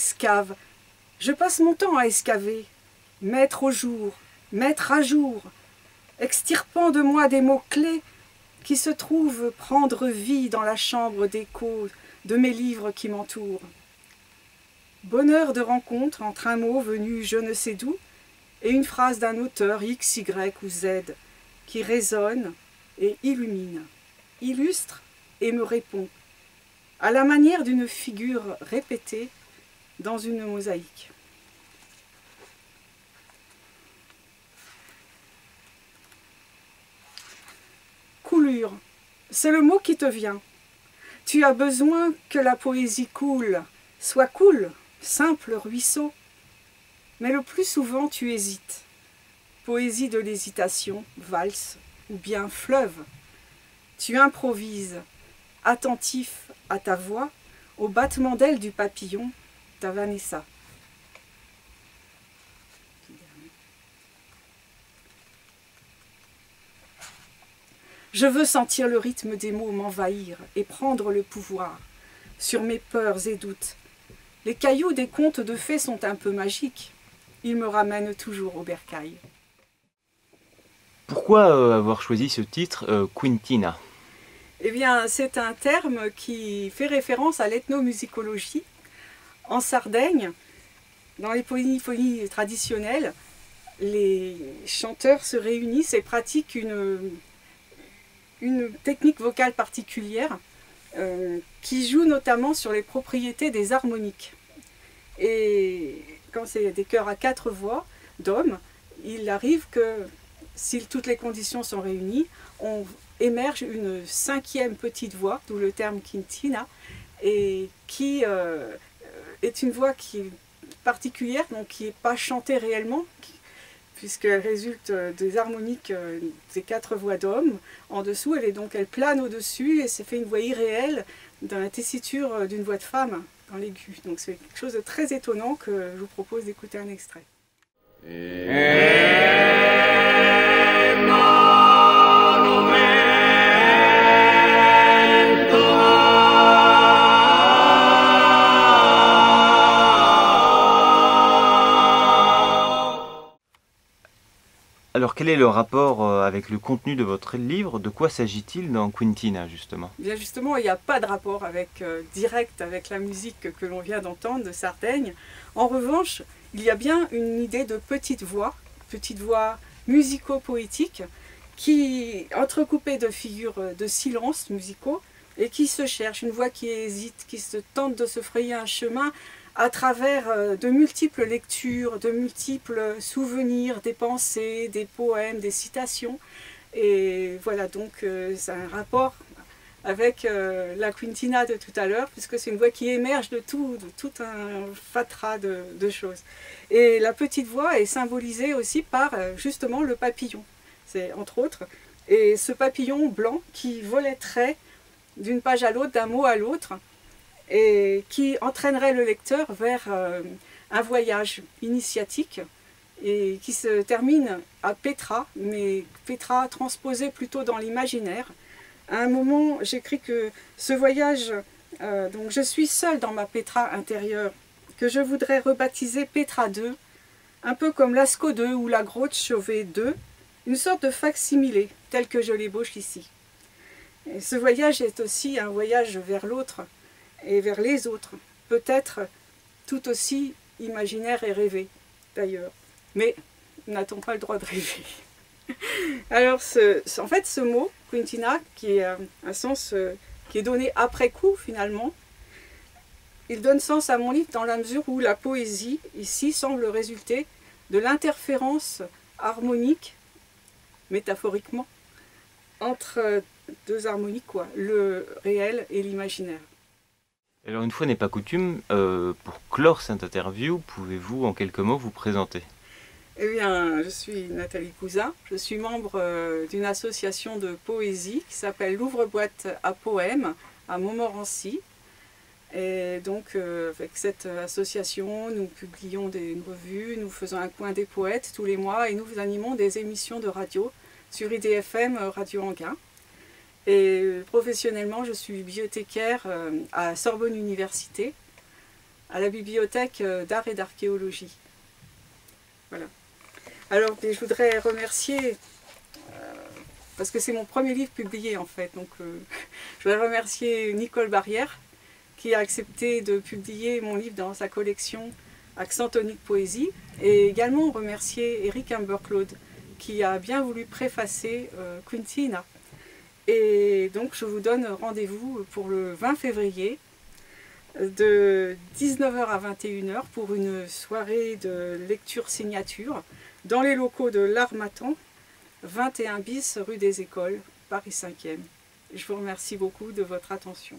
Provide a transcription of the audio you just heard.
j'escave, je passe mon temps à escaver, mettre au jour, mettre à jour, extirpant de moi des mots-clés qui se trouvent prendre vie dans la chambre d'écho de mes livres qui m'entourent. Bonheur de rencontre entre un mot venu je ne sais d'où et une phrase d'un auteur X, Y ou Z qui résonne et illumine, illustre et me répond, à la manière d'une figure répétée dans une mosaïque. Coulure, c'est le mot qui te vient. Tu as besoin que la poésie coule, soit cool, simple ruisseau. Mais le plus souvent tu hésites. Poésie de l'hésitation, valse ou bien fleuve. Tu improvises, attentif à ta voix, au battement d'ailes du papillon, ta Vanessa. Je veux sentir le rythme des mots m'envahir et prendre le pouvoir sur mes peurs et doutes. Les cailloux des contes de fées sont un peu magiques. Ils me ramènent toujours au bercail. Pourquoi avoir choisi ce titre, Quintina? Eh bien, c'est un terme qui fait référence à l'ethnomusicologie. En Sardaigne, dans les polyphonies traditionnelles, les chanteurs se réunissent et pratiquent une technique vocale particulière qui joue notamment sur les propriétés des harmoniques. Et quand c'est des chœurs à 4 voix d'hommes, il arrive que, si toutes les conditions sont réunies, on émerge une 5e petite voix, d'où le terme quintina, et qui est une voix qui est particulière, donc qui n'est pas chantée réellement, puisqu'elle résulte des harmoniques des 4 voix d'hommes. En dessous, elle plane au-dessus et c'est fait une voix irréelle dans la tessiture d'une voix de femme dans l'aigu. Donc c'est quelque chose de très étonnant que je vous propose d'écouter un extrait. Alors quel est le rapport avec le contenu de votre livre? De quoi s'agit-il dans Quintina justement? Bien justement, il n'y a pas de rapport direct avec la musique que l'on vient d'entendre de Sardaigne. En revanche, il y a bien une idée de petite voix musico-poétique, qui entrecoupée de figures de silence musicaux et qui se cherche, une voix qui hésite, qui se tente de se frayer un chemin à travers de multiples lectures, de multiples souvenirs, des pensées, des poèmes, des citations. Et voilà, donc c'est un rapport avec la Quintina de tout à l'heure, puisque c'est une voix qui émerge de tout un fatras de choses. Et la petite voix est symbolisée aussi par justement le papillon, c'est entre autres. Et ce papillon blanc qui volettrait d'une page à l'autre, d'un mot à l'autre, et qui entraînerait le lecteur vers un voyage initiatique et qui se termine à Petra, mais Petra transposée plutôt dans l'imaginaire. À un moment, j'écris que ce voyage, donc je suis seule dans ma Petra intérieure, que je voudrais rebaptiser Petra 2, un peu comme Lascaux 2 ou la Grotte Chauvet 2, une sorte de facsimilé, tel que je l'ébauche ici. Et ce voyage est aussi un voyage vers l'autre, et vers les autres, peut-être tout aussi imaginaire et rêvé, d'ailleurs. Mais n'a-t-on pas le droit de rêver? Alors, en fait, ce mot, Quintina, qui est un sens qui est donné après coup, finalement, il donne sens à mon livre dans la mesure où la poésie, ici, semble résulter de l'interférence harmonique, métaphoriquement, entre deux harmoniques, quoi, le réel et l'imaginaire. Alors une fois n'est pas coutume, pour clore cette interview, pouvez-vous en quelques mots vous présenter? Eh bien, je suis Nathalie Cousin, je suis membre d'une association de poésie qui s'appelle l'Ouvre-boîte à poèmes à Montmorency. Et donc, avec cette association, nous publions une revue, nous faisons un coin des poètes tous les mois et nous animons des émissions de radio sur IDFM Radio Anguin. Et professionnellement, je suis bibliothécaire à Sorbonne Université. à la bibliothèque d'art et d'archéologie. Voilà. Alors, je voudrais remercier, parce que c'est mon premier livre publié en fait, donc je voudrais remercier Nicole Barrière, qui a accepté de publier mon livre dans sa collection Accent tonique poésie, et également remercier Eric Humber-Claude, qui a bien voulu préfacer Quintina. Et donc je vous donne rendez-vous pour le 20 février de 19 h à 21 h pour une soirée de lecture signature dans les locaux de l'Harmattan, 21 bis rue des Écoles, Paris 5e. Je vous remercie beaucoup de votre attention.